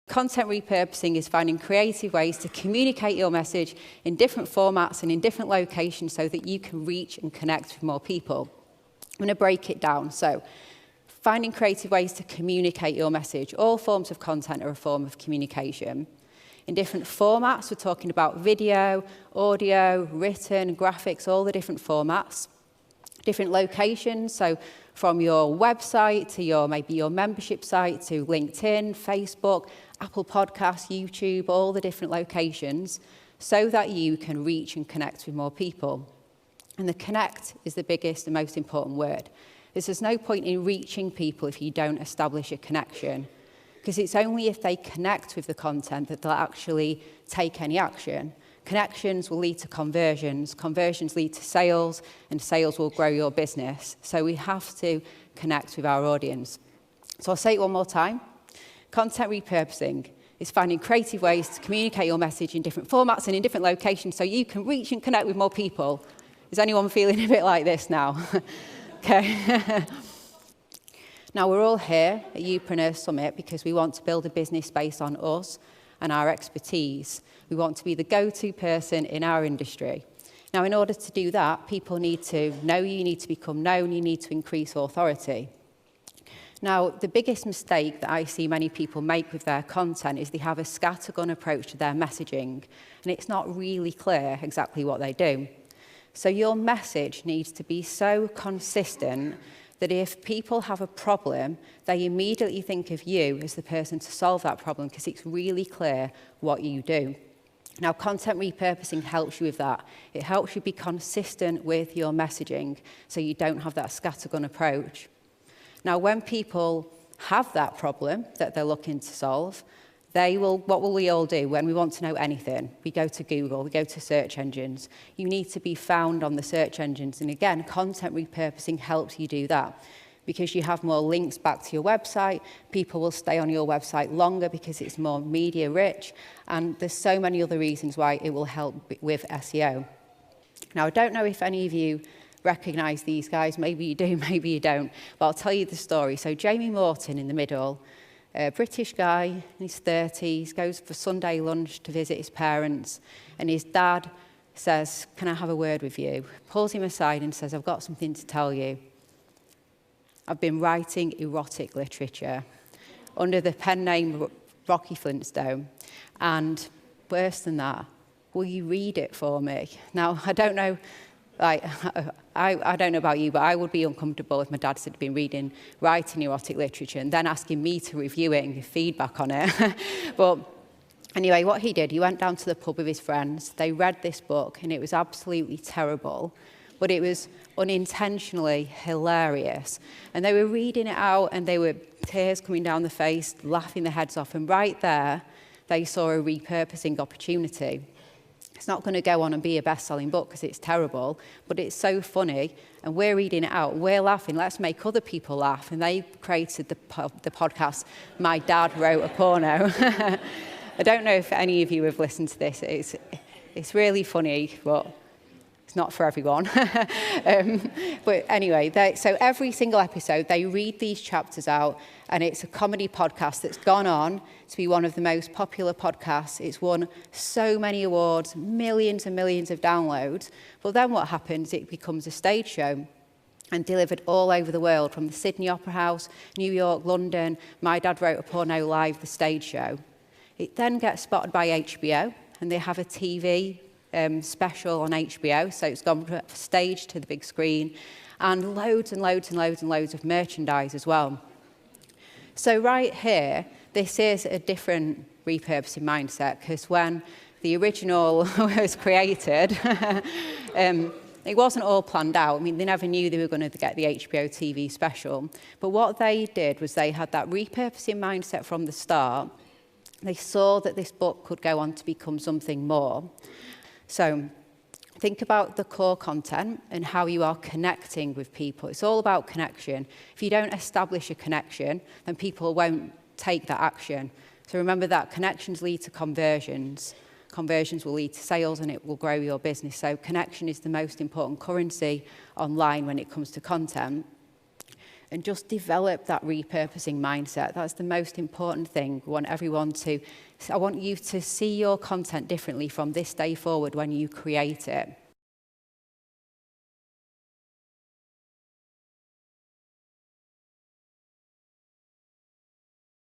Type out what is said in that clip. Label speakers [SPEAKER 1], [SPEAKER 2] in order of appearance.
[SPEAKER 1] Content repurposing is finding creative ways to communicate your message in different formats and in different locations so that you can reach and connect with more people. I'm going to break it down. So, finding creative ways to communicate your message. All forms of content are a form of communication. In different formats, we're talking about video, audio, written, graphics, all the different formats. Different locations, so from your website to maybe your membership site to LinkedIn, Facebook, Apple Podcasts, YouTube, all the different locations, so that you can reach and connect with more people. And the connect is the biggest and most important word. There's no point in reaching people if you don't establish a connection, because it's only if they connect with the content that they'll actually take any action. Connections will lead to conversions, conversions lead to sales, and sales will grow your business. So we have to connect with our audience. So I'll say it one more time. Content repurposing is finding creative ways to communicate your message in different formats and in different locations so you can reach and connect with more people. Is anyone feeling a bit like this now? Okay. Now, we're all here at Youpreneur Summit because we want to build a business based on us and our expertise. We want to be the go-to person in our industry. Now, in order to do that, people need to know you, need to become known, you need to increase authority. Now, the biggest mistake that I see many people make with their content is they have a scattergun approach to their messaging, and it's not really clear exactly what they do. So your message needs to be so consistent that if people have a problem, they immediately think of you as the person to solve that problem because it's really clear what you do. Now, content repurposing helps you with that. It helps you be consistent with your messaging so you don't have that scattergun approach. Now, when people have that problem that they're looking to solve, what will we all do when we want to know anything? We go to Google, we go to search engines. You need to be found on the search engines. And again, content repurposing helps you do that because you have more links back to your website. People will stay on your website longer because it's more media rich. And there's so many other reasons why it will help with SEO. Now, I don't know if any of you recognize these guys. Maybe you do, maybe you don't. But I'll tell you the story. So Jamie Morton in the middle, a British guy in his 30s, goes for Sunday lunch to visit his parents, and his dad says, "Can I have a word with you?" Pulls him aside and says, "I've got something to tell you. I've been writing erotic literature under the pen name Rocky Flintstone, and worse than that, will you read it for me?" Now, I don't know, I don't know about you, but I would be uncomfortable if my dad had been writing erotic literature and then asking me to review it and give feedback on it. But anyway, what he did, he went down to the pub with his friends. They read this book, and it was absolutely terrible, but it was unintentionally hilarious. And they were reading it out, and they were tears coming down the face, laughing their heads off. And right there, they saw a repurposing opportunity. It's not going to go on and be a best-selling book because it's terrible, but it's so funny, and we're reading it out, we're laughing, let's make other people laugh. And they created the podcast, My Dad Wrote a Porno. I don't know if any of you have listened to this. It's really funny, but it's not for everyone. But anyway, so every single episode, they read these chapters out, and it's a comedy podcast that's gone on to be one of the most popular podcasts. It's won so many awards, millions and millions of downloads. But then what happens, it becomes a stage show and delivered all over the world, from the Sydney Opera House, New York, London. My Dad Wrote a Porno Live, the stage show. It then gets spotted by HBO, and they have a TV special on HBO, so it's gone from stage to the big screen, and loads and loads and loads and loads of merchandise as well. So right here, this is a different repurposing mindset, because when the original was created, it wasn't all planned out. I mean, they never knew they were going to get the HBO TV special. But what they did was they had that repurposing mindset from the start. They saw that this book could go on to become something more. So think about the core content and how you are connecting with people. It's all about connection. If you don't establish a connection, then people won't take that action. So remember that connections lead to conversions. Conversions will lead to sales, and it will grow your business. So connection is the most important currency online when it comes to content. and just develop that repurposing mindset. That's the most important thing. I want you to see your content differently from this day forward when you create it.